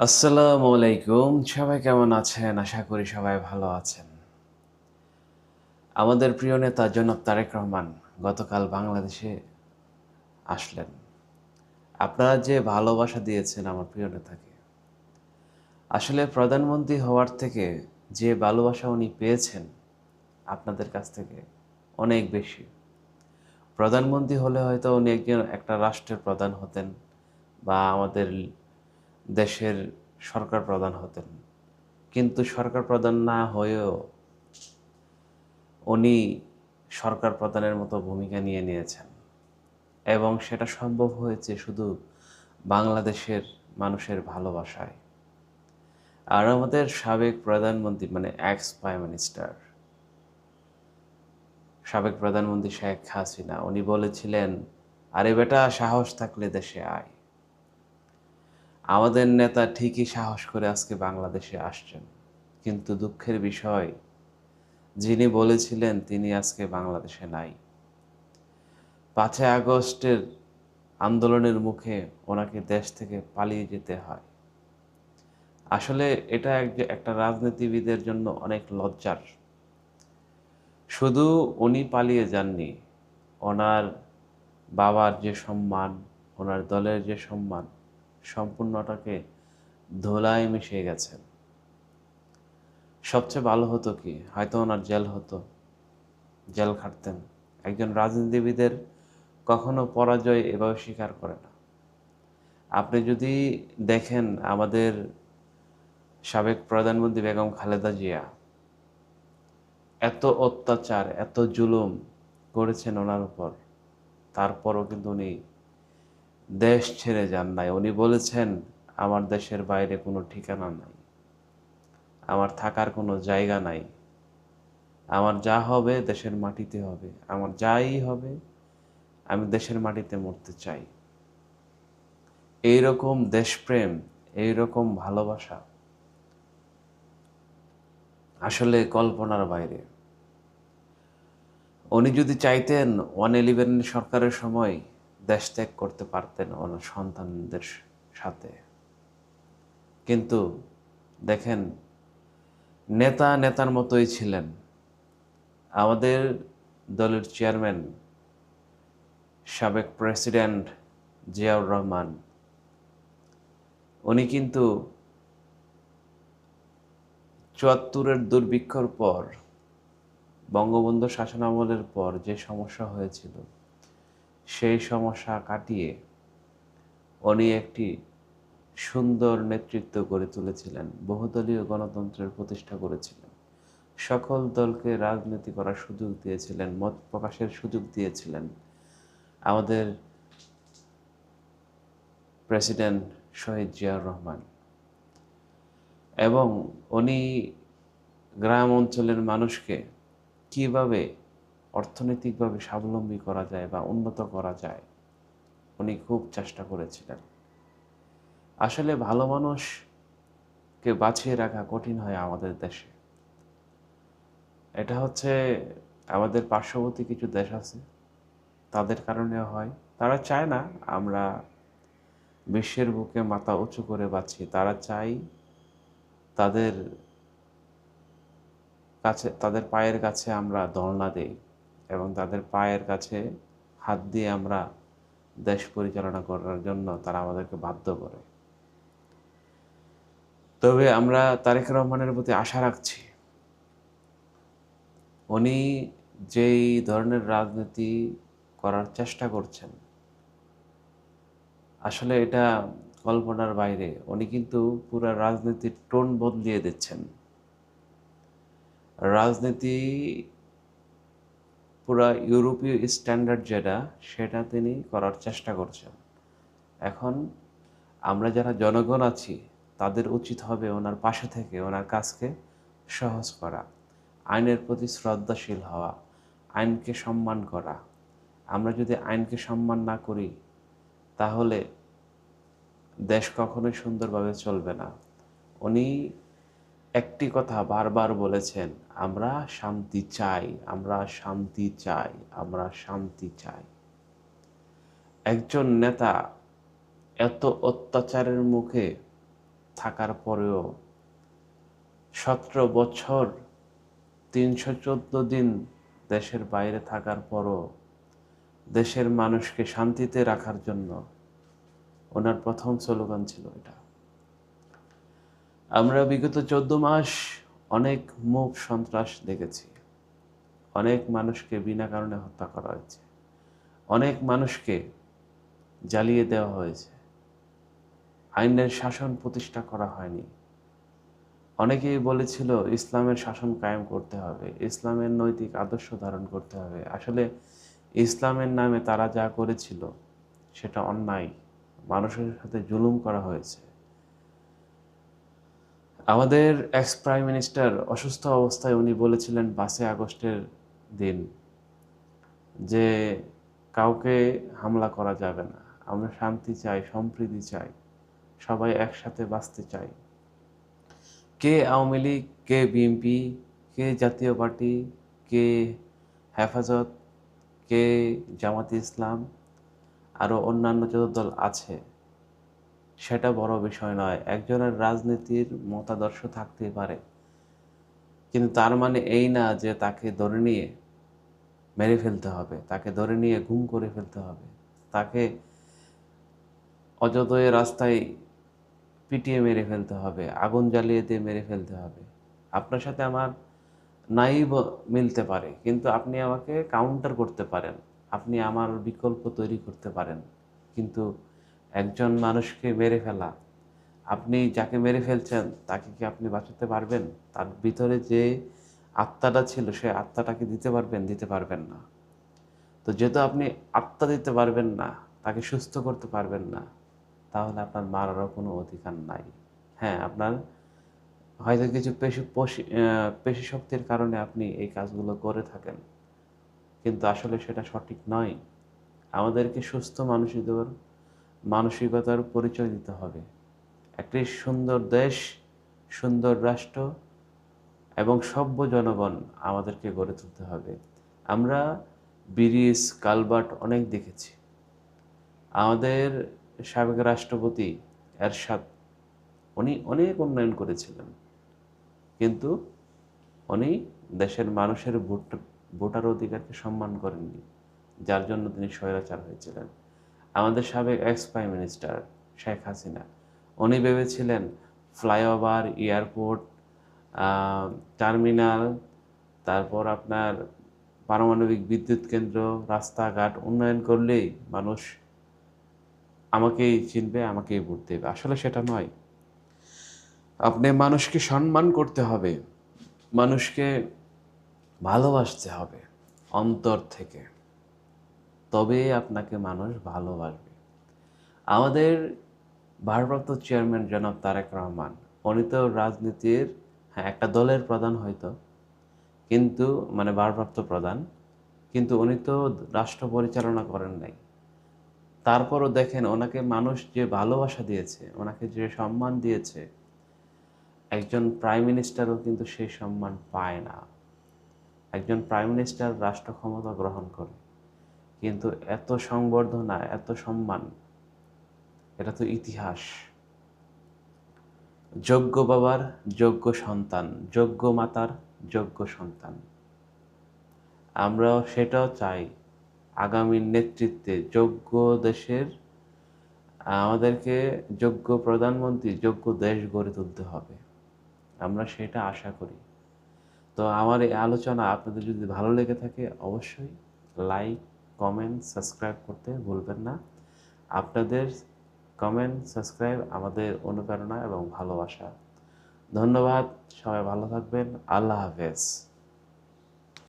আসসালামু আলাইকুম। সবাই কেমন আছেন? আশা করি সবাই ভালো আছেন। আমাদের প্রিয় নেতা জনাব তারেক রহমান গতকাল বাংলাদেশে আসলেন। আপনারা যে ভালোবাসা দিয়েছেন আমার প্রিয় নেতাকে, আসলে প্রধানমন্ত্রী হওয়ার থেকে যে ভালোবাসা উনি পেয়েছেন আপনাদের কাছ থেকে অনেক বেশি। প্রধানমন্ত্রী হলে হয়তো উনি একটা রাষ্ট্রের প্রধান হতেন বা আমাদের দেশের সরকার প্রধান হতেন। কিন্তু সরকার প্রধান না হয়েও উনি সরকার প্রধানের মতো ভূমিকা নিয়ে নিয়েছেন এবং সেটা সম্ভব হয়েছে শুধু বাংলাদেশের মানুষের ভালোবাসায়। আর আমাদের সাবেক প্রধানমন্ত্রী মানে এক্স প্রাইম মিনিস্টার, সাবেক প্রধানমন্ত্রী শেখ হাসিনা উনি বলেছিলেন, আরে বেটা সাহস থাকলে দেশে আয়। আমাদের নেতা ঠিকই সাহস করে আজকে বাংলাদেশে আসছেন, কিন্তু দুঃখের বিষয় যিনি বলেছিলেন তিনি আজকে বাংলাদেশে নাই। ৫ই আগস্টের আন্দোলনের মুখে ওনাকে দেশ থেকে পালিয়ে যেতে হয়। আসলে এটা একটা রাজনীতিবিদের জন্য অনেক লজ্জার। শুধু উনি পালিয়ে যাননি, ওনার বাবার যে সম্মান, ওনার দলের যে সম্মান, সম্পূর্ণটাকে ধুলায় মিশে গেছেন। সবচেয়ে ভালো হতো কি, হয়তো ওনার জেল হতো, জেল খাটতেন। একজন রাজনীতিবিদের কখনো পরাজয় এভাবে স্বীকার করে না। আপনি যদি দেখেন আমাদের সাবেক প্রধানমন্ত্রী বেগম খালেদা জিয়া এত অত্যাচার, এত জুলুম করেছেন ওনার উপর, তারপরও কিন্তু উনি দেশ ছেড়ে যান নাই। উনি বলেছেন, আমার দেশের বাইরে কোনো ঠিকানা নাই, আমার থাকার কোনো জায়গা নাই, আমার যা হবে দেশের মাটিতে হবে, আমার যাই হবে আমি দেশের মাটিতে মরতে চাই। এইরকম দেশপ্রেম, এইরকম ভালোবাসা আসলে কল্পনার বাইরে। উনি যদি চাইতেন 111 সরকারের সময় দেশ ত্যাগ করতে পারতেন ওনার সন্তানদের সাথে। কিন্তু দেখেন, নেতা নেতার মতোই ছিলেন। আমাদের দলের চেয়ারম্যান, সাবেক প্রেসিডেন্ট জিয়াউর রহমান, উনি কিন্তু ৭৪-এর দুর্ভিক্ষর পর, বঙ্গবন্ধু শাসনামলের পর যে সমস্যা হয়েছিল, সেই সমস্যা কাটিয়ে উনি একটি সুন্দর নেতৃত্ব গড়ে তুলেছিলেন, বহুদলীয় গণতন্ত্রের প্রতিষ্ঠা করেছিলেন, সকল দলকে রাজনীতি করার সুযোগ দিয়েছিলেন, মত প্রকাশের সুযোগ দিয়েছিলেন আমাদের প্রেসিডেন্ট শহীদ জিয়াউর রহমান। এবং উনি গ্রাম অঞ্চলের মানুষকে কিভাবে অর্থনৈতিকভাবে স্বাবলম্বী করা যায় বা উন্নত করা যায় উনি খুব চেষ্টা করেছিলেন। আসলে ভালো মানুষকে বাঁচিয়ে রাখা কঠিন হয় আমাদের দেশে। এটা হচ্ছে আমাদের পার্শ্ববর্তী কিছু দেশ আছে, তাদের কারণেও হয়। তারা চায় না আমরা বিশ্বের বুকে মাথা উঁচু করে বাঁচি। তারা চায় তাদের কাছে, তাদের পায়ের কাছে আমরা ধর্ণা দেই এবং তাদের পায়ের কাছে হাত দিয়ে আমরা দেশ পরিচালনা করার জন্য তারা আমাদেরকে বাধ্য করে। তবে আমরা তারেক রহমানের প্রতি আশা রাখছি, উনি যেই ধরনের রাজনীতি করার চেষ্টা করছেন, আসলে এটা কল্পনার বাইরে। উনি কিন্তু পুরা রাজনীতির টোন বদলিয়ে দিচ্ছেন। রাজনীতি পুরা ইউরোপীয় স্ট্যান্ডার্ড যেটা, সেটা তিনি করার চেষ্টা করছেন। এখন আমরা যারা জনগণ আছি, তাদের উচিত হবে ওনার পাশে থেকে ওনার কাজকে সহজ করা, আইনের প্রতি শ্রদ্ধাশীল হওয়া, আইনকে সম্মান করা। আমরা যদি আইনকে সম্মান না করি, তাহলে দেশ কখনোই সুন্দরভাবে চলবে না। উনি একটি কথা বারবার বলেছেন, আমরা শান্তি চাই, আমরা শান্তি চাই, আমরা শান্তি চাই। একজন নেতা এত অত্যাচারের মুখে থাকার পরেও 17 বছর 314 দিন দেশের বাইরে থাকার পরও দেশের মানুষকে শান্তিতে রাখার জন্য ওনার প্রথম স্লোগান ছিল এটা। আমরা বিগত 14 মাস অনেক মুখ সন্ত্রাস দেখেছি, অনেক মানুষকে বিনা কারণে হত্যা করা হয়েছে, অনেক মানুষকে জ্বালিয়ে দেওয়া হয়েছে, আইনের শাসন প্রতিষ্ঠা করা হয়নি। অনেকেই বলেছিল ইসলামের শাসন কায়েম করতে হবে, ইসলামের নৈতিক আদর্শ ধারণ করতে হবে। আসলে ইসলামের নামে তারা যা করেছিল সেটা অন্যায়, মানুষের সাথে জুলুম করা হয়েছে। আমাদের এক্স প্রাইম মিনিস্টার অসুস্থ অবস্থায় উনি বলেছিলেন 5 আগস্টের দিন যে কাউকে হামলা করা যাবে না, আমরা শান্তি চাই, সম্প্রীতি চাই, সবাই একসাথে বাঁচতে চাই। কে আওয়ামী লীগ, কে বিএনপি, কে জাতীয় পার্টি, কে হেফাজত, কে জামাতে ইসলাম, আরও অন্যান্য যত দল আছে সেটা বড় বিষয় নয়। একজনের রাজনীতির মতাদর্শ থাকতেই পারে, কিন্তু তার মানে এই না যে তাকে ধরে নিয়ে মেরে ফেলতে হবে, তাকে ধরে নিয়ে গুম করে ফেলতে হবে, তাকে অযথা রাস্তায় পিটিয়ে মেরে ফেলতে হবে, আগুন জ্বালিয়ে দিয়ে মেরে ফেলতে হবে। আপনার সাথে আমার নাই মিলতে পারে, কিন্তু আপনি আমাকে কাউন্টার করতে পারেন, আপনি আমার বিকল্প তৈরি করতে পারেন। কিন্তু একজন মানুষকে মেরে ফেলা, আপনি যাকে মেরে ফেলছেন তাকে কি আপনি বাঁচাতে পারবেন? তার ভিতরে যে আত্মাটা ছিল সে আত্মাটাকে দিতে পারবেন? দিতে পারবেন না। তো যেহেতু আপনি আত্মা দিতে পারবেন না, তাকে সুস্থ করতে পারবেন না, তাহলে আপনার মারারও কোনো অধিকার নাই। হ্যাঁ, আপনার হয়তো কিছু পেশি শক্তির কারণে আপনি এই কাজগুলো করে থাকেন, কিন্তু আসলে সেটা সঠিক নয়। আমাদেরকে সুস্থ মানসিকতার পরিচয় দিতে হবে। একটি সুন্দর দেশ, সুন্দর রাষ্ট্র এবং সভ্য জনগণ আমাদেরকে গড়ে তুলতে হবে। আমরা ব্রিজ, কালভার্ট অনেক দেখেছি। আমাদের সাবেক রাষ্ট্রপতি এরশাদ, উনি অনেক উন্নয়ন করেছিলেন, কিন্তু উনি দেশের মানুষের ভোটার অধিকারকে সম্মান করেননি, যার জন্য তিনি স্বৈরাচার হয়েছিলেন। আমাদের সাবেক x prime minister Sheikh Hasina, উনি ভেবেছিলেন ফ্লাইওভার, এয়ারপোর্ট, টার্মিনাল, তারপর আপনার পারমাণবিক বিদ্যুৎ কেন্দ্র, রাস্তাঘাট উন্নয়ন করলেই মানুষ আমাকেই চিনবে, আমাকেই ভোট দেবে। আসলে সেটা নয়। আপনি মানুষকে সম্মান করতে হবে, মানুষকে ভালোবাসতে হবে অন্তর থেকে, তবে আপনাকে মানুষ ভালোবাসবে। আমাদের ভারপ্রাপ্ত চেয়ারম্যান জনাব তারেক রহমান, উনি তো রাজনীতির, হ্যাঁ, একটা দলের প্রধান হয়তো, কিন্তু মানে ভারপ্রাপ্ত প্রধান, কিন্তু উনি তো রাষ্ট্র পরিচালনা করেন নাই। তারপরও দেখেন ওনাকে মানুষ যে ভালোবাসা দিয়েছে, ওনাকে যে সম্মান দিয়েছে, একজন প্রাইম মিনিস্টারও কিন্তু সেই সম্মান পায় না। একজন প্রাইম মিনিস্টার রাষ্ট্র ক্ষমতা গ্রহণ করে, কিন্তু এত সংবর্ধনা, এত সম্মান, এটা তো ইতিহাস। যোগ্য বাবার যোগ্য সন্তান, যোগ্য মাতার যোগ্য সন্তান। আমরাও সেটাও চাই, আগামী নেতৃত্বে যোগ্য দেশের আমাদেরকে যোগ্য প্রধানমন্ত্রী, যোগ্য দেশ গড়ে তুলতে হবে। আমরা সেটা আশা করি। তো আমার এই আলোচনা আপনাদের যদি ভালো লেগে থাকে অবশ্যই লাইক, কমেন্ট, সাবস্ক্রাইব করতে ভুলবেন না। আপনাদের কমেন্ট, সাবস্ক্রাইব আমাদের অনুপ্রেরণা এবং ভালোবাসা। ধন্যবাদ, সবাই ভালো থাকবেন। আল্লাহ হাফেজ।